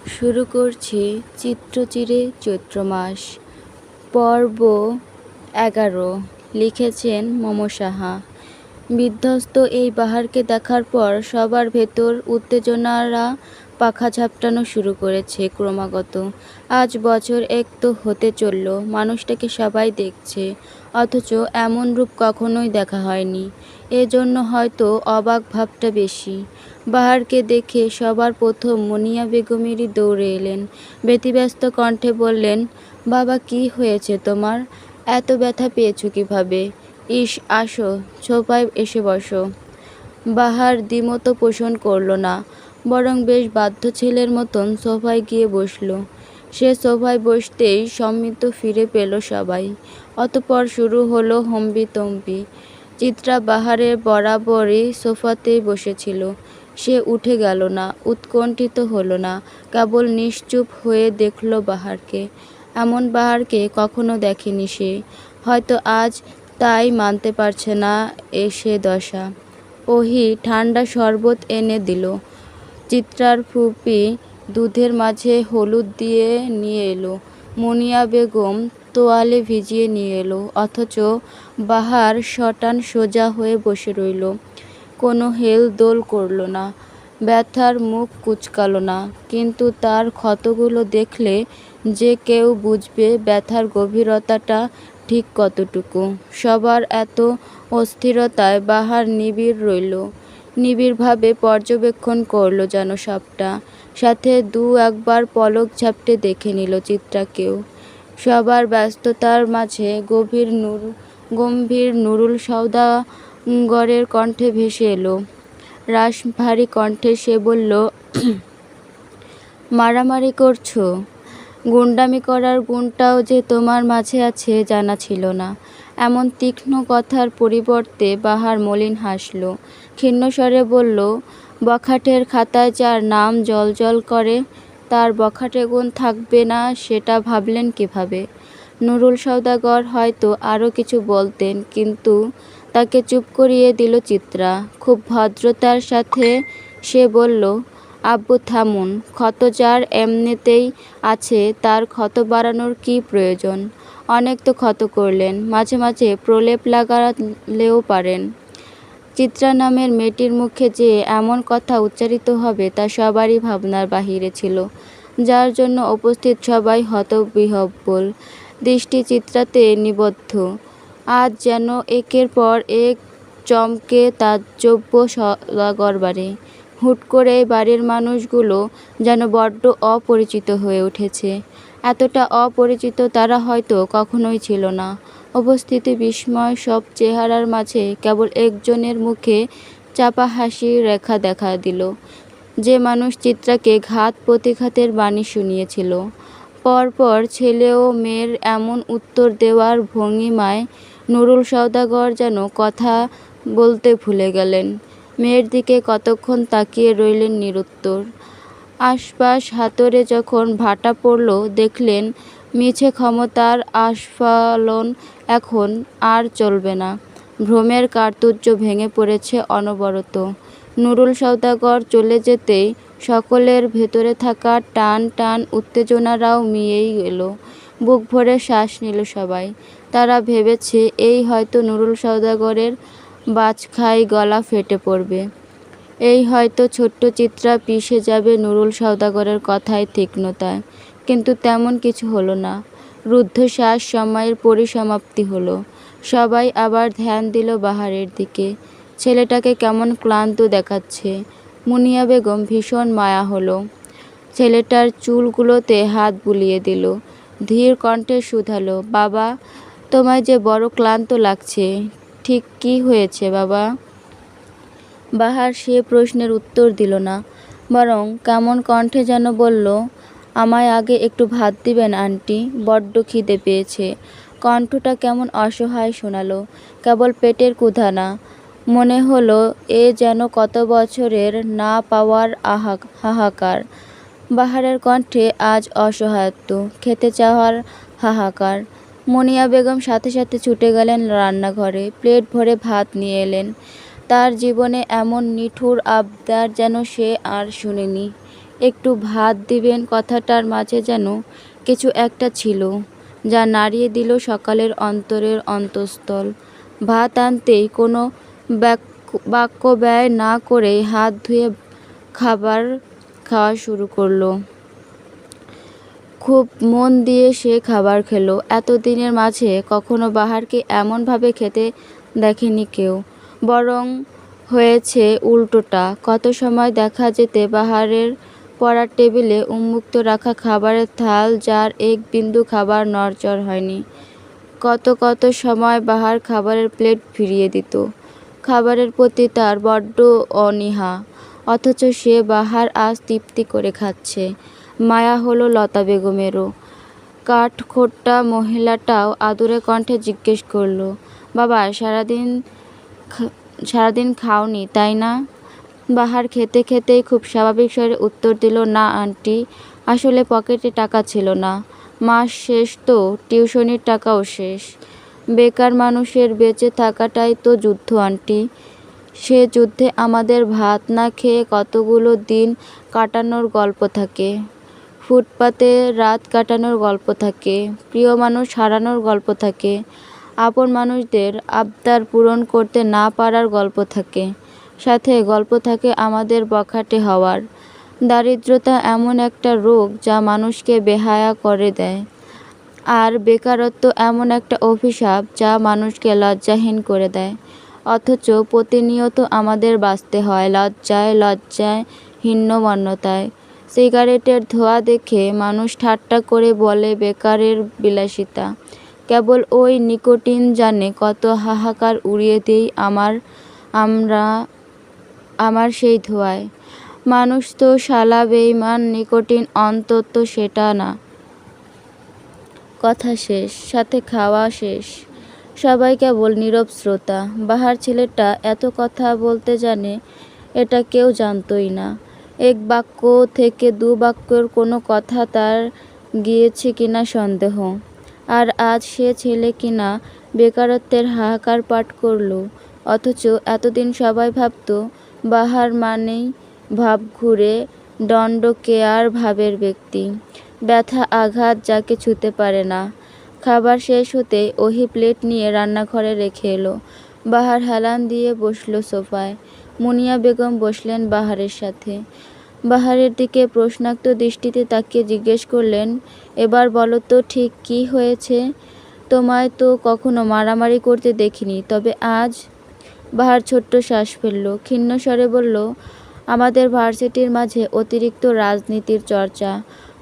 শুরু করছি চিত্রচিরে চৈত্র মাস, পর্ব 11। লিখেছেন মম সাহা। বিধ্বস্ত এই বাহারকে দেখার পর সবার ভেতর উত্তেজনারা পাখা ঝাপটানো শুরু করেছে ক্রমাগত। আজ বছর এক তো হতে চলল, মানুষটাকে সবাই দেখছে, অথচ এমন রূপ কখনোই দেখা হয়নি। এজন্য হয়তো অবাক ভাবটা বেশি। বাহারকে দেখে সবার প্রথম মুনিয়া বেগমেরই দৌড়ে এলেন। ব্যতিব্যস্ত কণ্ঠে বললেন, বাবা, কি হয়েছে তোমার? এত ব্যথা পেয়েছো কিভাবে? ইস, আসো, সোফায় এসে বসো। বাহার দ্বিমত পোষণ করল না, বরং বেশ বাধ্য ছেলের মতন সোফায় গিয়ে বসল। সে সোফায় বসতেই সম্মিত ফিরে পেল সবাই। অতঃপর শুরু হলো হম্বিতম্বি। চিত্রা বাহারের বরাবরই সোফাতেই বসেছিল। সে উঠে গেল না, উৎকণ্ঠিত হলো না, কেবল নিশ্চুপ হয়ে দেখল বাহারকে। এমন বাহারকে কখনো দেখেনি সে, হয়তো আজ তাই মানতে পারছে না সে দশা। ওহি ঠান্ডা শরবত এনে দিল। চিত্রার ফুপি দুধের মাঝে হলুদ দিয়ে নিয়ে এলো। মুনিয়া বেগম তোয়ালে ভিজিয়ে নিয়ে এলো, অথচ বাহার শটান সোজা হয়ে বসে রইল। কোনো হেলদোল করল না, ব্যথার মুখ কুঁচকাল না। কিন্তু তার ক্ষতগুলো দেখলে যে কেউ বুঝবে ব্যথার গভীরতাটা ঠিক কতটুকু। সবার এত অস্থিরতায় বাহার নিবিড় রইল, নিবিড়ভাবে পর্যবেক্ষণ করল যেন সবটা। সাথে একবার পলক ঝাপটে দেখে নিল চিত্রাকেও। সবার ব্যস্ততার মাঝে গম্ভীর নুরুল সওদাগরের কণ্ঠে ভেসে এলো। রাশভারী কণ্ঠে সে বলল, মারামারি করছো? গুন্ডামি করার গুণটাও যে তোমার মাঝে আছে জানা ছিল না। এমন তীক্ষ্ণ কথার পরিবর্তে বাহার মলিন হাসল, ক্ষীণস্বরে বলল, বখাটের খাতায় যার নাম জ্বলজ্বল করে তার বখাটে গুণ থাকবে না সেটা ভাবলেন কিভাবে? নুরুল সওদাগর হয়তো আরও কিছু বলতেন, কিন্তু তাকে চুপ করিয়ে দিল চিত্রা। খুব ভদ্রতার সাথে সে বলল, আব্বু থামুন, ক্ষত যার এমনিতেই আছে তার ক্ষত বাড়ানোর কী প্রয়োজন? অনেক তো ক্ষত করলেন, মাঝে মাঝে প্রলেপ লাগালেও পারেন। চিত্রা নামের মেয়েটির মুখে যে এমন কথা উচ্চারিত হবে তা সবারই ভাবনার বাহিরে ছিল, যার জন্য উপস্থিত সবাই হতবিহ্বল দৃষ্টি চিত্রাতে নিবদ্ধ। আজ যেন একের পর এক চমকে তাজ্জব্য সওদাগর বাড়ি। হুট করে বাড়ির মানুষগুলো যেন বড্ড অপরিচিত হয়ে উঠেছে। এতটা অপরিচিত তারা হয়তো কখনোই ছিল না। উপস্থিতি বিস্ময় সব চেহারার মাঝে কেবল একজনের মুখে চাপা হাসির রেখা দেখা দিল, যে মানুষ চিত্রাকে ঘাত প্রতিঘাতের বাণী শুনিয়েছিল। পরপর ছেলে ও মেয়ের এমন উত্তর দেওয়ার ভঙ্গিমায় নুরুল সওদাগর যেন কথা বলতে ভুলে গেলেন। মেয়ের দিকে কতক্ষণ তাকিয়ে রইলেন নিরুত্তর। আশপাশ হাতড়ে যখন ভাটা পড়ল, দেখলেন মিছে ক্ষমতার আস্ফালন এখন আর চলবে না। ভ্রমের কার্তুজ্য ভেঙে পড়েছে অনবরত। নুরুল সওদাগর চলে যেতেই সকলের ভেতরে থাকা টান টান উত্তেজনারাও মিয়েই গেল। বুক ভরে শ্বাস নিল সবাই। তারা ভেবেছে এই হয়তো নুরুল সওদাগরের বাজখাই গলা ফেটে পড়বে। এই হয়তো ছোট্ট চিত্রা পিষে যাবে নুরুল সওদাগরের কথায় তীক্ষ্ণতায়। কিন্তু তেমন কিছু হলো না। রুদ্ধশ্বাস সময়ের পরিসমাপ্তি হলো। সবাই আবার ধ্যান দিল বাহারের দিকে। ছেলেটাকে কেমন ক্লান্ত দেখাচ্ছে। মুনিয়া বেগম ভীষণ মায়া হলো। ছেলেটার চুলগুলোতে হাত বুলিয়ে দিল। ধীর কণ্ঠে শুধালো, বাবা, তোমায় যে বড় ক্লান্ত লাগছে। ঠিক কী হয়েছে বাবা? বাহার সে প্রশ্নের উত্তর দিল না, বরং কেমন কণ্ঠে যেন বলল, আমায় আগে একটু ভাত দিবেন আন্টি, বড্ড খিদে পেয়েছে। কণ্ঠটা কেমন অসহায় শোনালো, কেবল পেটের ক্ষুধা না। মনে হলো এ যেন কত বছরের না পাওয়ার হাহাকার। বাহারের কণ্ঠে আজ অসহায়ত্ব, খেতে চাওয়ার হাহাকার। মুনিয়া বেগম সাথে সাথে ছুটে গেলেন রান্নাঘরে, প্লেট ভরে ভাত নিয়ে এলেন। তার জীবনে এমন নিঠুর আবদার যেন সে আর শুনেনি। একটু ভাত দিবেন, কথাটার মাঝে যেন কিছু একটা ছিল যা নাড়িয়ে দিল সকালের অন্তরের অন্তঃস্থল। ভাত আনতেই কোনো বাক্য ব্যয় না করেই হাত ধুয়ে খাবার খাওয়া শুরু করলো। খুব মন দিয়ে সে খাবার খেলো। এতদিনের মাঝে কখনো বাহারকে এমনভাবে খেতে দেখেনি কেউ, বরং হয়েছে উল্টোটা। কত সময় দেখা যেতে বাহারের পড়ার টেবিলে উন্মুক্ত রাখা খাবারের থাল, যার এক বিন্দু খাবার নড়চড় হয়নি। কত সময় বাহার খাবারের প্লেট ফিরিয়ে দিত। খাবারের প্রতি তার বড্ড অনীহা, অথচ সে বাহার আজ তৃপ্তি করে খাচ্ছে। মায়া হলো লতা বেগমেরও। কাঠখোট্টা মহিলাটাও আদুরে কণ্ঠে জিজ্ঞেস করল, বাবা, সারাদিন খাওনি তাই না? বাহার খেতে খেতেই খুব স্বাভাবিক স্বরে উত্তর দিল, না আন্টি, আসলে পকেটে টাকা ছিল না। মাস শেষ তো, টিউশনির টাকাও শেষ। বেকার মানুষের বেঁচে থাকাটাই তো যুদ্ধ আন্টি। সে যুদ্ধে আমাদের ভাত না খেয়ে কতগুলো দিন কাটানোর গল্প থাকে, ফুটপাতে রাত কাটানোর গল্প থাকে, প্রিয় মানুষ হারানোর গল্প থাকে, আপন মানুষদের আবদার পূরণ করতে না পারার গল্প থাকে, সাথে গল্প থাকে আমাদের বখাটে হওয়ার। দারিদ্রতা এমন একটা রোগ যা মানুষকে বেহায়া করে দেয়, আর বেকারত্ব এমন একটা অভিশাপ যা মানুষকে লজ্জাহীন করে দেয়। অথচ প্রতিনিয়ত আমাদের বাঁচতে হয় লজ্জায় হীনমন্যতায়। সিগারেটের ধোঁয়া দেখে মানুষ ঠাট্টা করে বলে বেকারের বিলাসিতা। কেবল ওই নিকোটিন জানে কত হাহাকার উড়িয়ে দেই আমার সেই ধোঁয়ায়। মানুষ তো শালা বেঈমান, নিকোটিন অন্তত সেটা না। কথা শেষ, সাথে খাওয়া শেষ। সবাই কেবল নীরব শ্রোতা। বাহার ছেলেটা এত কথা বলতে জানে, এটা কেউ জানতই না। এক বাক্য থেকে দু বাক্যর কোনো কথা তার গিয়েছে কিনা সন্দেহ। আর আজ সে ছেলে কিনা বেকারত্বের হাহাকার পাঠ করল। অথচ এতদিন সবাই ভাবত বাহার মানেই ভাবঘুরে ডন্ডকেয়ার ভাবের ব্যক্তি, ব্যথা আঘাত যাকে ছুঁতে পারে না। খাবার শেষ হতেই ওহি প্লেট নিয়ে রান্নাঘরে রেখে এলো। বাহার হেলান দিয়ে বসল সোফায়। মুনিয়া বেগম বসলেন বাহারের সাথে। বাহারের দিকে প্রশ্নার্ত দৃষ্টিতে তাকিয়ে জিজ্ঞেস করলেন, এবার বলো তো ঠিক কী হয়েছে? তোমায় তো কখনো মারামারি করতে দেখিনি, তবে আজ? বাহার ছোট্ট শ্বাস ফেলল, ক্ষীণ স্বরে বলল, আমাদের ভার্সিটির মাঝে অতিরিক্ত রাজনীতির চর্চা।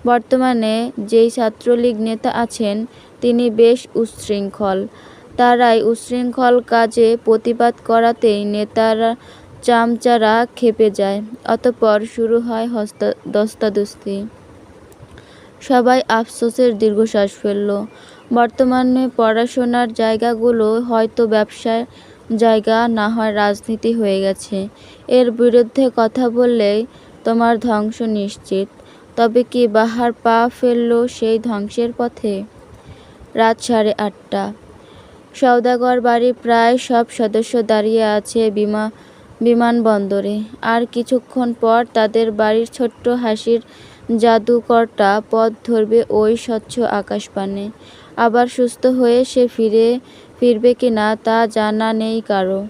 বর্তমানে যেই ছাত্রলীগ নেতা আছেন তিনি বেশ উচ্ছৃঙ্খল। তারাই উচ্ছৃঙ্খল কাজে প্রতিবাদ করাতেই নেতারা চামচারা খেপে যায়। অতঃপর শুরু হয় ধস্তাধস্তি। সবাই আফসোসের দীর্ঘশ্বাস ফেলল। বর্তমানে পড়াশোনার জায়গাগুলো হয়তো ব্যবসার জায়গা, না হয় রাজনীতি হয়ে গেছে। এর বিরুদ্ধে কথা বললেই তোমার ধ্বংস নিশ্চিত। তবে কি বাহার পা ফেলল সেই ধ্বংসের পথে? রাত 8:30। সওদাগর বাড়ির প্রায় সব সদস্য দাঁড়িয়ে আছে বিমানবন্দরে। আর কিছুক্ষণ পর তাদের বাড়ির ছোট্ট হাসির জাদুকরটা পথ ধরবে ওই স্বচ্ছ আকাশপানে। আবার সুস্থ হয়ে সে ফিরবে কিনা তা জানা নেই কারো।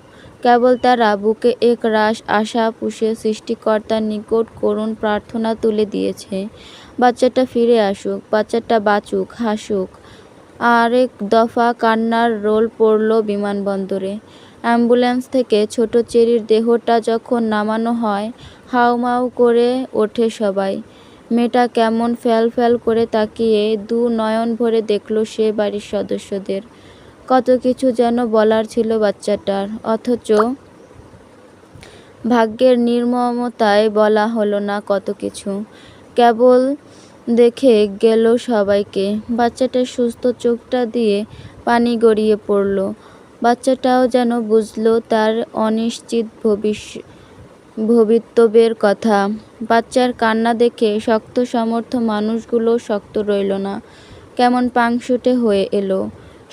কেবল তারা বুকে এক রাশ আশা পুষে সৃষ্টিকর্তার নিকট করুণ প্রার্থনা তুলে দিয়েছে, বাচ্চাটা ফিরে আসুক, বাচ্চাটা বাঁচুক, হাসুক। আরেক দফা কান্নার রোল পড়ল বিমানবন্দরে। অ্যাম্বুলেন্স থেকে ছোট চেরির দেহটা যখন নামানো হয়, হাউমাউ করে ওঠে সবাই। মেয়েটা কেমন ফ্যাল করে তাকিয়ে দু নয়ন ভরে দেখল সে বাড়ির সদস্যদের। কত কিছু যেন বলার ছিল বাচ্চাটার, অথচ ভাগ্যের নির্মমতায় বলা হলো না কত কিছু। কেবল দেখে গেল সবাইকে। বাচ্চাটার সুস্থ চোখটা দিয়ে পানি গড়িয়ে পড়ল। বাচ্চাটাও যেন বুঝল তার অনিশ্চিত ভবিতব্যের কথা। বাচ্চার কান্না দেখে শক্ত সমর্থ মানুষগুলো শক্ত রইল না, কেমন পাংশুটে হয়ে এলো।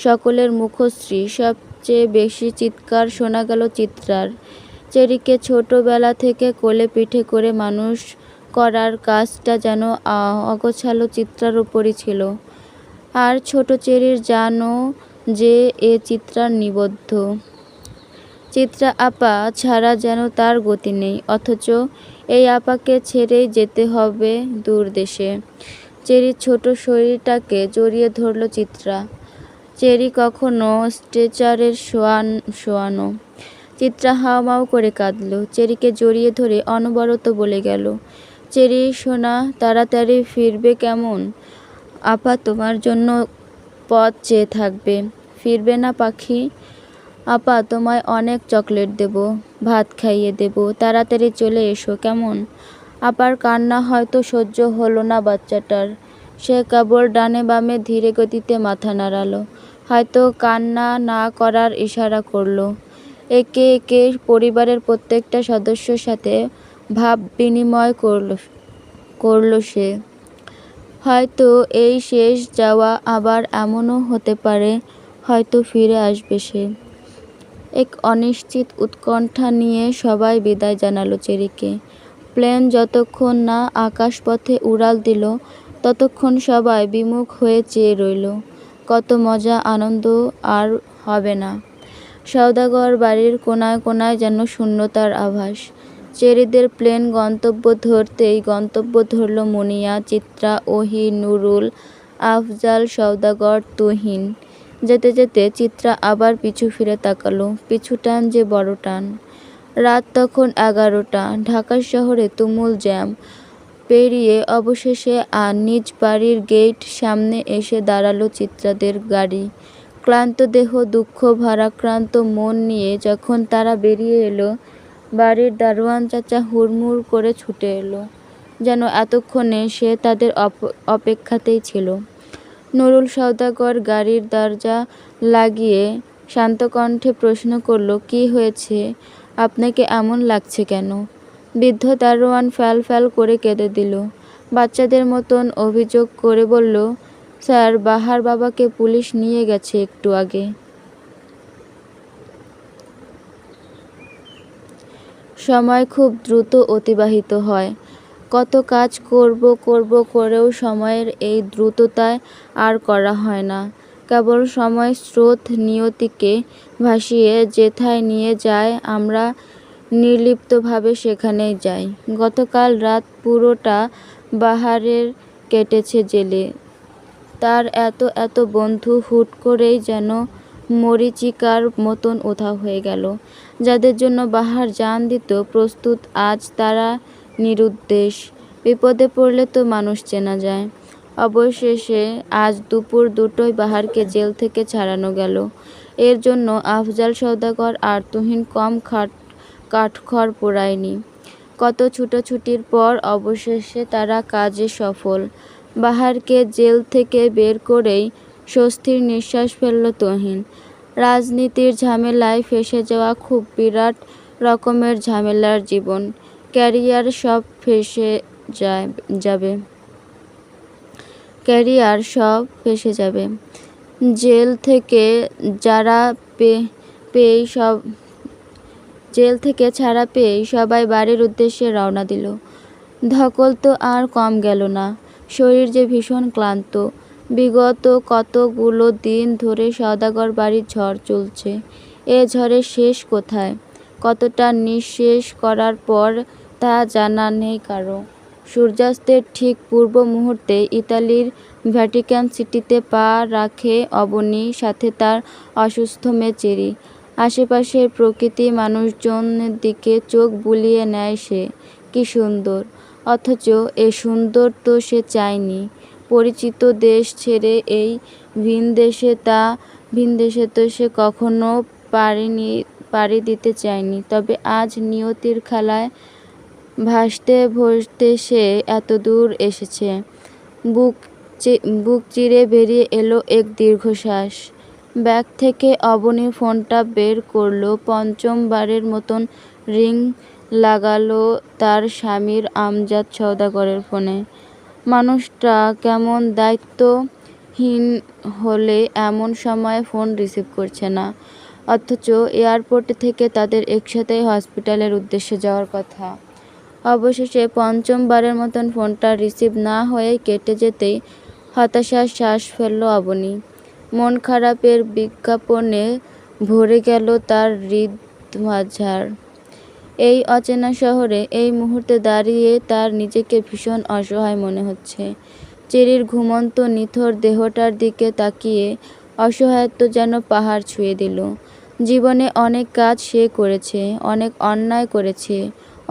সকলের মুখশ্রী। সবচেয়ে বেশি চিৎকার শোনা গেল চিত্রার। চেরিকে ছোটবেলা থেকে কোলে পিঠে করে মানুষ করার কাজটা যেন অগোছালো চিত্রার উপরই ছিল। আর ছোট চেরির জানো যে এ চিত্রার নিবদ্ধ। চিত্রা আপা ছাড়া যেন তার গতি নেই, অথচ এই আপাকে ছেড়েই যেতে হবে দূর দেশে। চেরির ছোট শরীরটাকে জড়িয়ে ধরল চিত্রা। চেরি কখনো স্ট্রেচারের শোয়ানো। চিত্রা হাউমাউ করে কাঁদল। চেরিকে জড়িয়ে ধরে অনবরত বলে গেল, চেরি সোনা, তাড়াতাড়ি ফিরবে কেমন? আপা তোমার জন্য পথ চেয়ে থাকবে। ফিরবে না পাখি? আপা তোমায় অনেক চকলেট দেব, ভাত খাইয়ে দেব, তাড়াতাড়ি চলে এসো কেমন? আপার কান্না হয়তো সহ্য হলো না বাচ্চাটার। সে কেবল ডানে বামে ধীরে গতিতে মাথা নাড়ালো, হয়তো কান্না না করার ইশারা করলো। একে একে পরিবারের প্রত্যেকটা সদস্যর সাথে ভাব বিনিময় করল সে। হয়তো এই শেষ যাওয়া, আবার এমনও হতে পারে হয়তো ফিরে আসবে সে। এক অনিশ্চিত উৎকণ্ঠা নিয়ে সবাই বিদায় জানালো চেরিকে। প্লেন যতক্ষণ না আকাশপথে উড়াল দিল ততক্ষণ সবাই বিমুখ হয়ে চেয়ে রইল। কত মজা আনন্দ আর হবে না। সওদাগর বাড়ির কোনায় কোনায় যেন শূন্যতার আভাস। চেরিদের প্লেন গন্তব্য ধরতেই গন্তব্য ধরল মুনিয়া, চিত্রা, ওহি, নুরুল, আফজাল, সওদাগর, তুহিন। যেতে যেতে চিত্রা আবার পিছু ফিরে তাকালো। পিছু টান যে বড় টান। রাত তখন 11টা। ঢাকা শহরে তুমুল জ্যাম পেরিয়ে অবশেষে নিজ বাড়ির গেট সামনে এসে দাঁড়ালো চিত্রাদের গাড়ি। ক্লান্ত দেহ, দুঃখ ভারাক্রান্ত মন নিয়ে যখন তারা বেরিয়ে এলো, বাড়ির দারোয়ান চাচা হুড়মুড় করে ছুটে এলো, যেন এতক্ষণে সে তাদের অপেক্ষাতেই ছিল। নুরুল সওদাগর গাড়ির দরজা লাগিয়ে শান্ত কণ্ঠে প্রশ্ন করল, কি হয়েছে? আপনাকে এমন লাগছে কেন? বৃদ্ধ দারোয়ান ফ্যাল ফ্যাল করে কেঁদে দিল। বাচ্চাদের মতন অভিযোগ করে বলল, স্যার, বাহার বাবাকে পুলিশ নিয়ে গেছে একটু আগে। সময় খুব দ্রুত অতিবাহিত হয়। কত কাজ করব করেও সময়ের এই দ্রুততায় আর করা হয় না। কেবল সময় স্রোত নিয়তিকে ভাসিয়ে যেথায় নিয়ে যায় আমরা নির্লিপ্তভাবে সেখানেই যাই। গতকাল রাত পুরোটা বাহারের কেটেছে জেলে। তার এত বন্ধু হুট করেই যেন মরীচিকার মতন উধাও হয়ে গেল। যাদের জন্য বাহার জান দিত প্রস্তুত, আজ তারা নিরুদ্দেশ। বিপদে পড়লে তো মানুষ চেনা যায়। অবশেষে আজ দুপুর 2টোয় বাহারকে জেল থেকে ছাড়ানো গেল। এর জন্য আফজাল সওদাগর আর তুহিন কম কাঠখড় পোড়ায়নি। কত ছুটোছুটির পর অবশেষে তারা কাজে সফল। বাহারকে জেল থেকে বের করেই স্বস্তির নিঃশ্বাস ফেলল তুহিন। রাজনীতির ঝামেলায় ফেঁসে যাওয়া খুব বিরাট রকমের ঝামেলার জীবন। ক্যারিয়ার সব ফেঁসে যাবে। জেল থেকে ছাড়া পেয়েই সবাই বাড়ির উদ্দেশ্যে রওনা দিল। ধকল তো আর কম গেল না। শরীর যে ভীষণ ক্লান্ত। বিগত কতগুলো দিন ধরে সওদাগর বাড়ির ঝড় চলছে। এ ঝড়ের শেষ কোথায়, কতটা নিঃশেষ করার পর তা জানা নেই কারো। সূর্যাস্তের ঠিক পূর্ব মুহূর্তে ইতালির ভ্যাটিকান সিটিতে পা রাখে অবনী, সাথে তার অসুস্থ মেয়ে চেরি। আশেপাশের প্রকৃতি, মানুষজনের দিকে চোখ বুলিয়ে নেয় সে। কি সুন্দর! অথচ এ সুন্দর তো সে চায়নি। পরিচিত দেশ ছেড়ে এই ভিনদেশে তো সে কখনো পাড়ি দিতে চায়নি। তবে আজ নিয়তির খেলায় ভাসতে ভাসতে সে এতদূর এসেছে। বুক চিরে বেরিয়ে এলো এক দীর্ঘশ্বাস। ব্যাগ থেকে অবনী ফোনটা বের করল। পঞ্চমবারের মতন রিং লাগালো তার স্বামীর আমজাদ সওদাগরের ফোনে। মানুষটা কেমন দায়িত্বহীন হলে এমন সময়ে ফোন রিসিভ করছে না। অথচ এয়ারপোর্ট থেকে তাদের একসাথেই হসপিটালের উদ্দেশ্যে যাওয়ার কথা। অবশেষে পঞ্চমবারের মতন ফোনটা রিসিভ না হয়ে কেটে যেতেই হতাশার শ্বাস ফেলল অবনী। মন খারাপের বিজ্ঞাপনে ভরে গেল তার হৃদমাঝার। এই অচেনা শহরে এই মুহূর্তে দাঁড়িয়ে তার নিজেকে ভীষণ অসহায় মনে হচ্ছে। চেরির ঘুমন্ত নিথর দেহটার দিকে তাকিয়ে অসহায়ত্ব যেন পাহাড় ছুঁয়ে দিল। জীবনে অনেক কাজ সে করেছে, অনেক অন্যায় করেছে,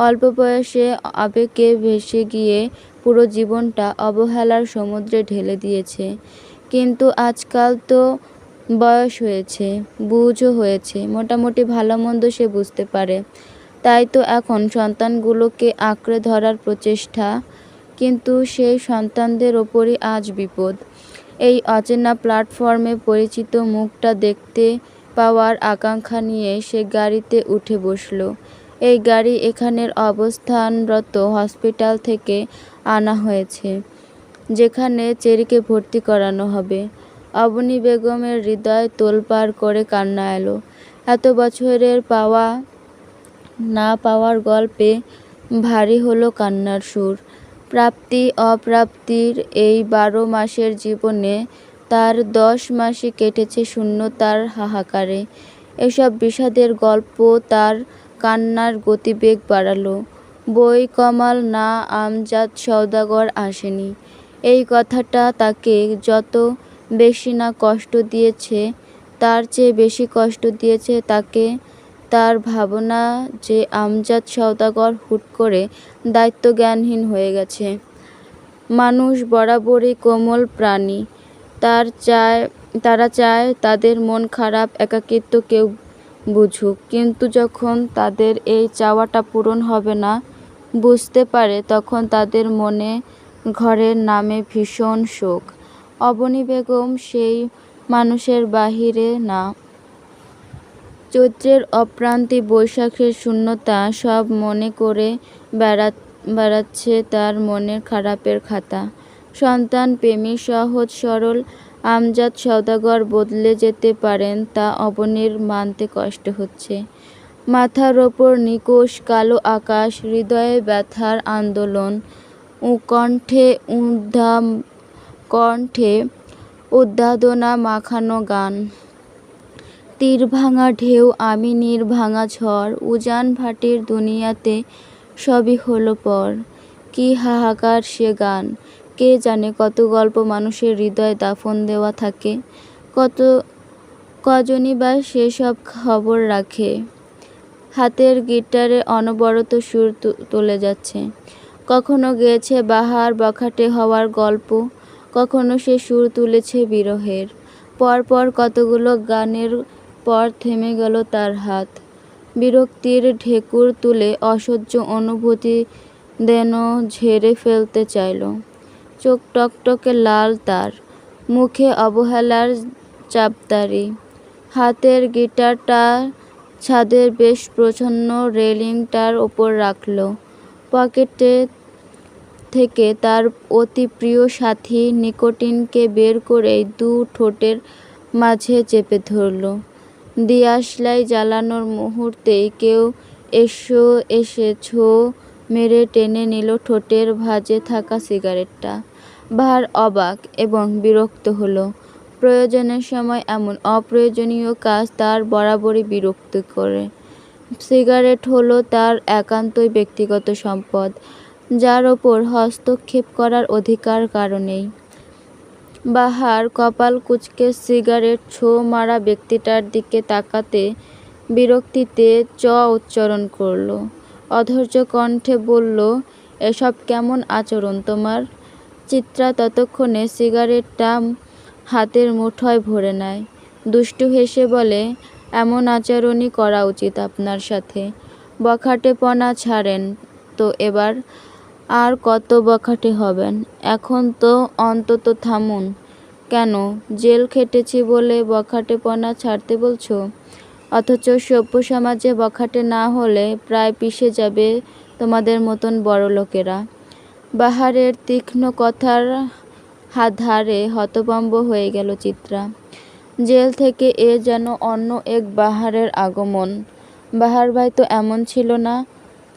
অল্প বয়সে আবেগে ভেসে গিয়ে পুরো জীবনটা অবহেলার সমুদ্রে ঢেলে দিয়েছে। কিন্তু আজকাল তো বয়স হয়েছে, বুঝও হয়েছে, মোটামুটি ভালো মন্দ সে বুঝতে পারে। তাই তো এখন সন্তানগুলোকে আঁকড়ে ধরার প্রচেষ্টা। কিন্তু সেই সন্তানদের ওপরই আজ বিপদ। এই অচেনা প্ল্যাটফর্মে পরিচিত মুখটা দেখতে পাওয়ার আকাঙ্ক্ষা নিয়ে সে গাড়িতে উঠে বসল। এই গাড়ি এখানের অবস্থানরত হসপিটাল থেকে আনা হয়েছে, যেখানে চেরিকে ভর্তি করানো হবে। অবনী বেগমের হৃদয় তোলপাড় করে কান্না এলো। এত বছরের পাওয়া না পাওয়ার গল্পে ভারী হলো কান্নার সুর। প্রাপ্তি অপ্রাপ্তির এই 12 মাসের জীবনে তার 10 মাসই কেটেছে শূন্যতার হাহাকারে। এসব বিষাদের গল্প তার কান্নার গতিবেগ বাড়ালো। বই কমাল না আমজাদ সওদাগর আসেনি, এই কথাটা তাকে যত বেশি না কষ্ট দিয়েছে, তার চেয়ে বেশি কষ্ট দিয়েছে তাকে তার ভাবনা যে আমজাদ সওদাগর হুট করে দায়িত্বজ্ঞানহীন হয়ে গেছে। মানুষ বরাবরই কোমল প্রাণী। তারা চায় তাদের মন খারাপ, একাকিত্ব কেউ বুঝুক। কিন্তু যখন তাদের এই চাওয়াটা পূরণ হবে না বুঝতে পারে, তখন তাদের মনে ঘরের নামে ভীষণ শোক। অবনী বেগম সেই মানুষের বাহিরে না। চৈত্রের অপ্রান্তি, বৈশাখের শূন্যতা সব মনে করে বেড়াচ্ছে তার মনের খারাপের খাতা। সন্তান প্রেমী সহজ সরল আমজাদ সওদাগর বদলে যেতে পারেন তা অবনীর মানতে কষ্ট হচ্ছে। মাথার ওপর নিকোষ কালো আকাশ, হৃদয়ে ব্যথার আন্দোলন, কণ্ঠে উদ্দাদনা মাখানো গান। তীর ভাঙা ঢেউ, আমি নীর ভাঙা ঝড়, উজান ভাটির দুনিয়াতে সবই হলো পর। কি হাহাকার সে গান! কে জানে কত গল্প মানুষের হৃদয়ে দাফন দেওয়া থাকে, কজনই বা সেসব খবর রাখে। হাতের গিটারে অনবরত সুর তুলে যাচ্ছে। কখনো গেয়েছে বাহার বখাটে হওয়ার গল্প, কখনো সে সুর তুলেছে বিরহের। পরপর কতগুলো গানের পর থেমে গেল তার হাত। বিরক্তির ঢেকুর তুলে অসহ্য অনুভূতি যেন ঝেড়ে ফেলতে চাইল। চোখ টকটকে লাল তার, মুখে অবহেলার চাপদাড়ি। হাতের গিটারটা ছাদের বেশ প্রচ্ছন্ন রেলিংটার ওপর রাখল। পকেটে থেকে তার অতি প্রিয় সাথী নিকোটিনকে বের করে দু ঠোঁটের মাঝে চেপে ধরল। দিয়াশলাই জ্বালানোর মুহূর্তেই কেউ এসে ছো মেরে টেনে নিল ঠোঁটের ভাঁজে থাকা সিগারেটটা। বাহার অবাক এবং বিরক্ত হলো। প্রয়োজনের সময় এমন অপ্রয়োজনীয় কাজ তার বরাবরই বিরক্ত করে। সিগারেট হলো তার একান্তই ব্যক্তিগত সম্পদ, যার ওপর হস্তক্ষেপ করার অধিকার কারো নেই। বাহার কপাল কুঁচকে সিগারেট ছো মারা ব্যক্তিটার দিকে তাকাতে বিরক্তিতে চ উচ্চারণ করল। অধৈর্য কণ্ঠে বলল, এসব কেমন আচরণ তোমার? চিত্রা ততক্ষণে সিগারেটটা হাতের মুঠোয় ভরে নেয়। দুষ্টু হেসে বলে, এমন আচরণই করা উচিত আপনার সাথে। বখাটেপনা ছাড়েন তো এবার। আর কত বখাটে হবেন? এখন তো অন্তত থামুন। কেন, জেল খেটেছি বলে বখাটেপনা ছাড়তে বলছো? অথচ সভ্য সমাজে বখাটে না হলে প্রায় পিষে যাবে তোমাদের মতন বড়লোকেরা। বাহারের তীক্ষ্ণ কথার ধারে হতভম্ব হয়ে গেল চিত্রা। জেল থেকে এ যেন অন্য এক বাহারের আগমন। বাহার ভাই তো এমন ছিল না।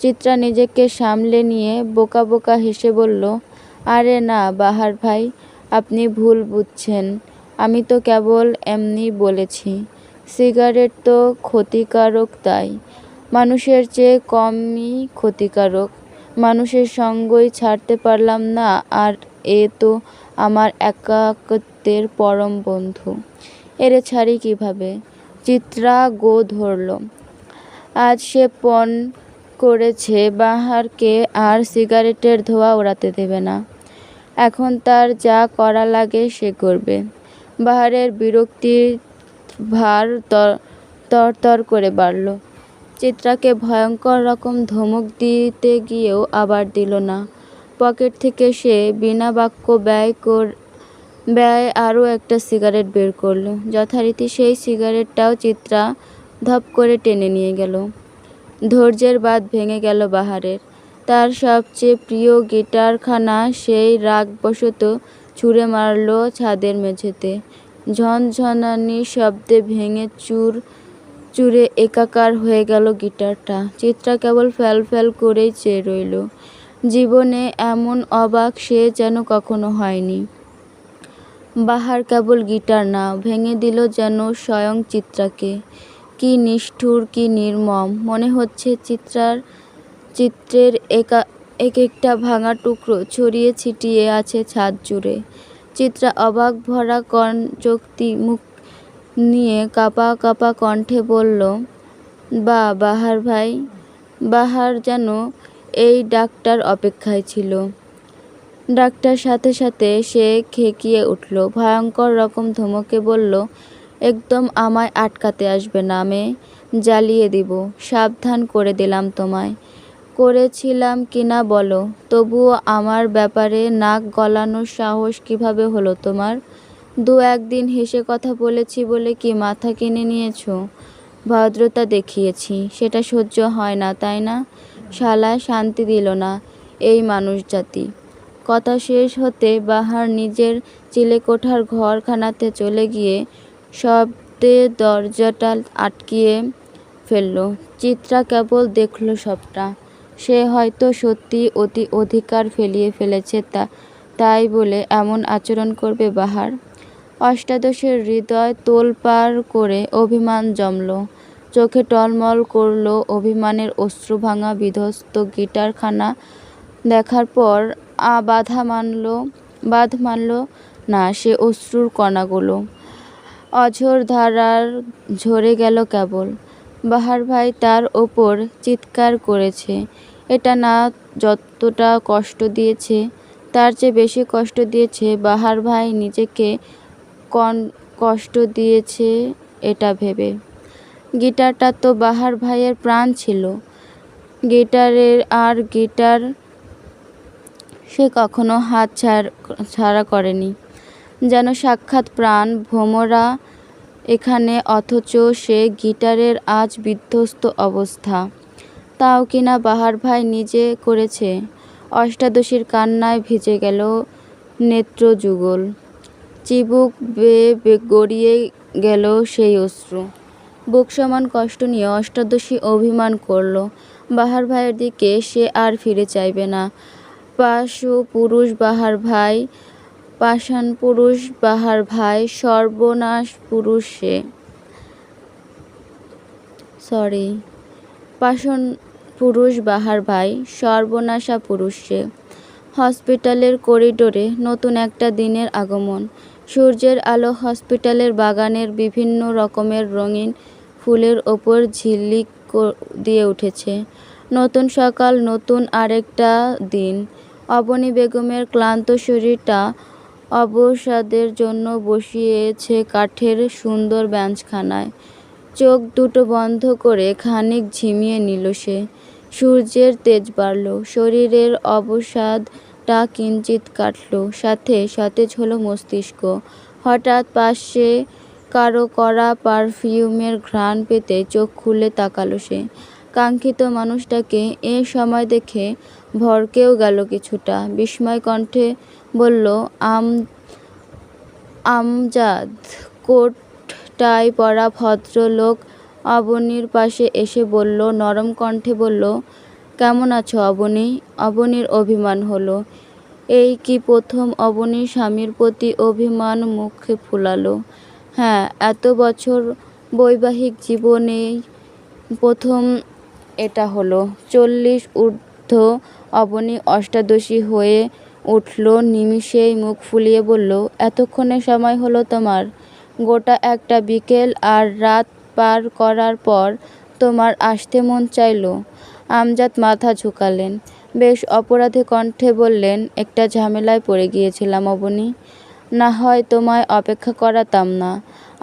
চিত্রা নিজেকে সামলে নিয়ে বোকা বোকা হেসে বলল, আরে না বাহার ভাই, আপনি ভুল বুঝছেন। আমি তো কেবল এমনি বলেছি। সিগারেট তো ক্ষতিকারক, তাই মানুষের চেয়ে কমই ক্ষতিকারক। মানুষের সঙ্গই ছাড়তে পারলাম না, আর এ তো আমার একাকিত্বের পরম বন্ধু। এরে ছাড়ি কিভাবে? চিত্রা গো ধরল। আজ সে পণ করেছে বাহারকে আর সিগারেটের ধোঁয়া ওড়াতে দেবে না। এখন তার যা করা লাগে সে করবে। বাহারের বিরক্তির ভার তরতর করে বাড়ল। চিত্রাকে ভয়ঙ্কর রকম ধমক দিতে গিয়েও আবার দিল না। পকেট থেকে সে বিনা বাক্য ব্যয় আরও একটা সিগারেট বের করল। যথারীতি সেই সিগারেটটাও চিত্রা ধপ করে টেনে নিয়ে গেল। ধৈর্যের বাঁধ ভেঙে গেল বাহারের। তার সবচেয়ে প্রিয় গিটারখানা সেই রাগবশত ছুঁড়ে মারল ছাদের মেঝেতে। ঝনঝনানি শব্দে ভেঙে চুরে একাকার হয়ে গেল গিটারটা। চিত্রা কেবল ফ্যাল ফ্যাল করেই চেয়ে রইল। জীবনে এমন অবাক সে যেন কখনো হয়নি। বাহার কেবল গিটার না, ভেঙে দিল যেন স্বয়ং চিত্রাকে। কি নিষ্ঠুর, কি নির্মম! মনে হচ্ছে চিত্রের এক একটা ভাঙা টুকরো ছড়িয়ে ছিটিয়ে আছে ছাদ জুড়ে। চিত্রা অবাক ভরা চোখটি মুখ নিয়ে কাঁপা কাঁপা কণ্ঠে বলল, বাহার ভাই। বাহার যেন এই ডাকটার অপেক্ষায় ছিল। ডাকটার সাথে সাথে সে খেকিয়ে উঠল। ভয়ঙ্কর রকম ধমকে বলল, একদম আমায় আটকাতে আসবে না মেয়ে, জ্বালিয়ে দিব। সাবধান করে দিলাম তোমায়। করেছিলাম কিনা বলো। তবুও আমার ব্যাপারে নাক গলানোর সাহস কিভাবে হলো তোমার? দু একদিন হেসে কথা বলেছি বলে কি মাথা কিনে নিয়েছ? ভদ্রতা দেখিয়েছি, সেটা সহ্য হয় না তাই না? শালা শান্তি দিল না এই মানুষজাতি। কথা শেষ হতে বাহার নিজের চিলেকোঠার ঘরখানাতে চলে গিয়ে শব্দে দরজাটা আটকিয়ে ফেলল। চিত্রা কেবল দেখল সবটা। সে হয়তো সত্যি অধিকার ফেলিয়ে ফেলেছে, তাই বলে এমন আচরণ করবে বাহার? অষ্টাদশের হৃদয় তোলপাড় করে অভিমান জমল। চোখে টলমল করল অভিমানের অশ্রুভাঙা বিধ্বস্ত গিটারখানা দেখার পর। বাঁধ মানল না সে অশ্রুর কণাগুলো। অঝোর ধারার ঝরে গেল কেবল। বাহার ভাই তার ওপর চিৎকার করেছে। এটা না যতটা কষ্ট দিয়েছে, তার চেয়ে বেশি কষ্ট দিয়েছে বাহার ভাই নিজেকে। কষ্ট দিয়েছে এটা ভেবে। গিটারটা তো বাহার ভাইয়ের প্রাণ ছিল। গিটার সে কখনো হাত ছাড়া করেনি, যেন সাক্ষাৎ প্রাণ ভোমরা এখানে, অথচ সে গিটারের আজ বিধ্বস্ত অবস্থা। তাও কিনা বাহার ভাই নিজে করেছে। অষ্টাদশীর কান্নায় ভিজে গেল নেত্রযুগল। চিবুক বেয়ে গড়িয়ে গেল সেই অশ্রু। বুক সমান কষ্ট নিয়ে অষ্টাদশী অভিমান করল। বাহার ভাইয়ের দিকে সে আর ফিরে চাইবে না। পাষাণ পুরুষ বাহার ভাই, সর্বনাশ পুরুষ সে। পাষাণ পুরুষ বাহার ভাই, সর্বনাশা পুরুষ সে। হসপিটালের করিডোরে নতুন একটা দিনের আগমন। সূর্যের আলো হসপিটালের বাগানের বিভিন্ন রকমের রঙিন ফুলের ওপর ঝিলিক দিয়ে উঠেছে। নতুন সকাল, নতুন আরেকটা দিন। অবনী বেগমের ক্লান্ত শরীরটা অবসাদের জন্য বসিয়েছে কাঠের সুন্দর বেঞ্চখানায়। চোখ দুটো বন্ধ করে খানিক ঝিমিয়ে নিল সে। সূর্যের তেজ বাড়ল, শরীরের অবসাদটা কিঞ্চিৎ কাটল, সাথে সতেজ হলো মস্তিষ্ক। হঠাৎ পাশে কারো কড়া পারফিউমের ঘ্রাণ পেতে চোখ খুলে তাকালো সে। কাঙ্ক্ষিত মানুষটাকে এ সময় দেখে ভড়কেও গেল কিছুটা। বিস্ময় কণ্ঠে বলল, আমজাদ। কোট টাই পরা ভদ্রলোক অবনীর পাশে এসে বলল, নরম কণ্ঠে বলল, কেমন আছো অবনী? অবনীর অভিমান হলো। এই কি প্রথম অবনীর স্বামীর প্রতি অভিমান মুখে ফুলালো। হ্যাঁ, এত বছর বৈবাহিক জীবনেই প্রথম এটা হলো। 40 ঊর্ধ্ব অবনী অষ্টাদশী হয়ে উঠল নিমিষেই মুখ ফুলিয়ে বলল, এতক্ষণে সময় হলো তোমার? গোটা একটা বিকেল আর রাত পার করার পর তোমার আসতে মন চাইল? আমজাদ মাথা ঝুঁকালেন। বেশ অপরাধী কণ্ঠে বললেন, একটা ঝামেলায় পড়ে গিয়েছিলাম অবনী। না হয় তোমায় অপেক্ষা করাতাম না।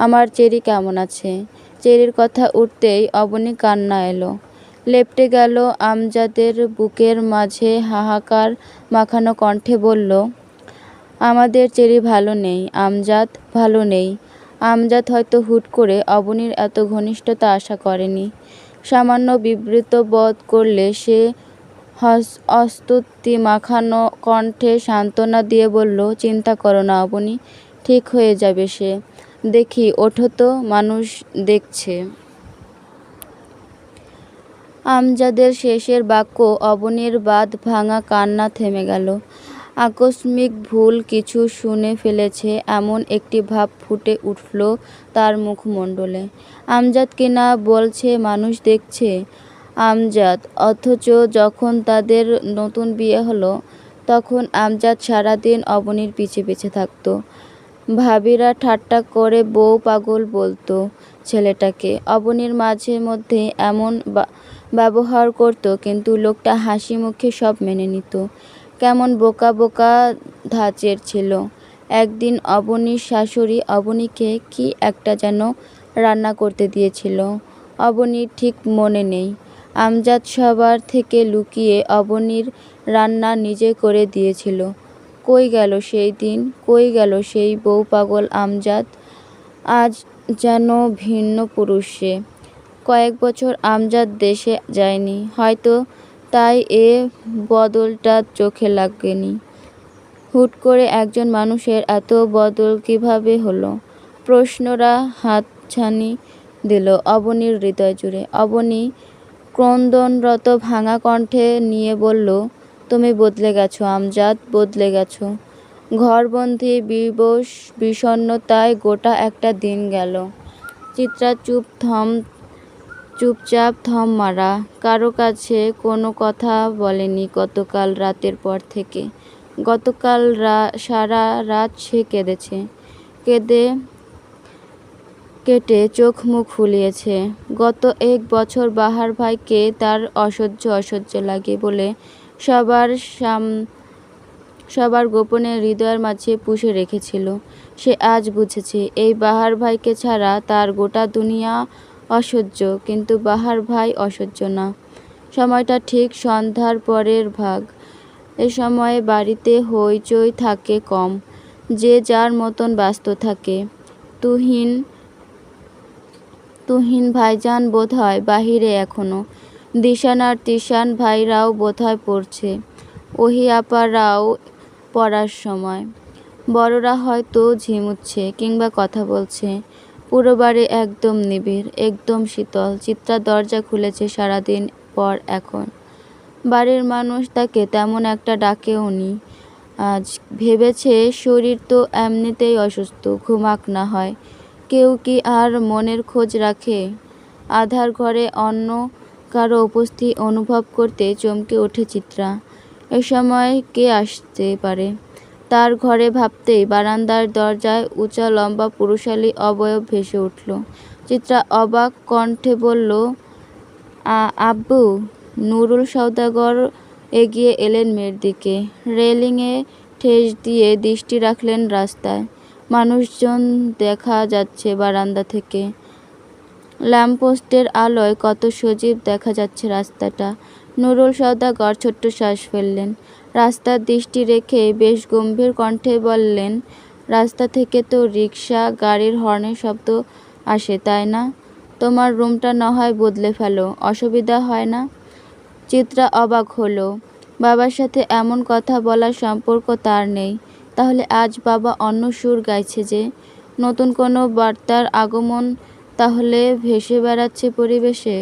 আমার চেরি কেমন আছে? চেরির কথা উঠতেই অবনী কান্না এলো। লেপ্টে গেল আমজাদের বুকের মাঝে, হাহাকার মাখানো কণ্ঠে বলল, আমাদের চেরি ভালো নেই আমজাদ, ভালো নেই। আমজাদ হয়তো হুট করে অবনীর এত ঘনিষ্ঠতা আশা করেনি। সামান্য বিবৃত বোধ করলে সে অস্তুতি মাখানো কণ্ঠে সান্ত্বনা দিয়ে বলল, চিন্তা করো না অবনী, ঠিক হয়ে যাবে সে। দেখি, ওঠো তো, মানুষ দেখছে। আমজাদের শেষের বাক্য অবনীর বাঁধ ভাঙা কান্না থেমে গেল। আকস্মিক ভুল কিছু শুনে ফেলেছে এমন একটি ভাব ফুটে উঠল তার মুখমণ্ডলে। আমজাদ কিনা বলছে মানুষ দেখছে। আমজাদ, অথচ যখন তাদের নতুন বিয়ে হলো তখন আমজাদ সারাদিন অবনীর পিছে পিছে থাকত। ভাবিরা ঠাট্টা করে বউ পাগল বলতো ছেলেটাকে। অবনীর মাঝে মধ্যে এমন ব্যবহার করত, কিন্তু লোকটা হাসি মুখে সব মেনে নিত। কেমন বোকা বোকা ধাঁচের ছিল। একদিন অবনীর শাশুড়ি অবনীকে কি একটা যেন রান্না করতে দিয়েছিল, অবনীর ঠিক মনে নেই। আমজাদ সবার থেকে লুকিয়ে অবনীর রান্না নিজে করে দিয়েছিল। কই গেল সেই দিন, কই গেল সেই বউ পাগল আমজাদ? আজ যেন ভিন্ন পুরুষ সে। কয়েক বছর আমজাদ দেশে যায়নি, হয়তো তাই এ বদলটা চোখে লাগেনি। হুট করে একজন মানুষের এত বদল কিভাবে হলো? প্রশ্নরা হাতছানি দিল অবনীর হৃদয় জুড়ে। অবনী ক্রন্দনরত ভাঙা কণ্ঠে নিয়ে বলল, তুমি বদলে গেছো আমজাদ, বদলে গেছো। ঘরবন্দি বিবশ বিষণ্ণতায় গোটা একটা দিন গেল। চিত্রা চুপচাপ থম মারা, কারো কাছে কোনো কথা বলেনি গতকাল রাতের পর থেকে। গতকাল সারা রাত সে কেঁদেছে, কেটে চোখ মুখ ফুলিয়েছে। গত 1 বছর বাহার ভাইকে তার অসহ্য লাগে বলে সবার গোপনে হৃদয়ের মাঝে পুষে রেখেছিল। সে আজ বুঝেছে, এই বাহার ভাইকে ছাড়া তার গোটা দুনিয়া অসহ্য, কিন্তু বাহার ভাই অসহ্য না। সময়টা ঠিক সন্ধ্যার পরের ভাগ। এ সময়ে বাড়িতে হইচই থাকে কম, যে যার মতন ব্যস্ত থাকে। তুহিন ভাইজান বোধহয় বাহিরে এখনো। দিশান আর তিশান ভাইরাও বোধহয় পড়ছে। ওহি আপারাও পড়ার সময়। বড়রা হয়তো ঝিমুচ্ছে কিংবা কথা বলছে। পুরো বাড়ি একদম নিবিড়, একদম শীতল। চিত্রা দরজা খুলেছে সারাদিন পর এখন। বাড়ির মানুষ তাকে তেমন একটা ডাকেও নি আজ। ভেবেছে শরীর তো এমনিতেই অসুস্থ, ঘুমাক না হয়। কেউ কি আর মনের খোঁজ রাখে? আধার ঘরে অন্য কারো উপস্থিতি অনুভব করতে চমকে ওঠে চিত্রা। এ সময় কে আসতে পারে তার ঘরে ভাবতেই বারান্দার দরজায় উঁচা লম্বা পুরুষালী অবয়ব ভেসে উঠল। চিত্রা অবাক কণ্ঠে বলল, আব্বু। নুরুল সওদাগর এগিয়ে এলেন মেয়ের দিকে। রেলিংয়ে ঠেস দিয়ে দৃষ্টি রাখলেন রাস্তায়। মানুষজন দেখা যাচ্ছে বারান্দা থেকে। ল্যাম্পপোস্টের আলোয় কত সজীব দেখা যাচ্ছে রাস্তাটা। নুরুল সওদাগর ছোট্ট শ্বাস ফেললেন। রাস্তার দৃষ্টি রেখে বেশ গম্ভীর কণ্ঠে বললেন, রাস্তা থেকে তো রিকশা, গাড়ির হর্নের শব্দ আসে, তাই না? তোমার রুমটা না হয় বদলে ফেলো, অসুবিধা হয় না? চিত্রা অবাক হলো। বাবার সাথে এমন কথা বলার সম্পর্ক তার নেই। তাহলে আজ বাবা অন্য সুর গাইছে যে? নতুন কোনো বার্তার আগমন তাহলে ভেসে বেড়াচ্ছে পরিবেশে।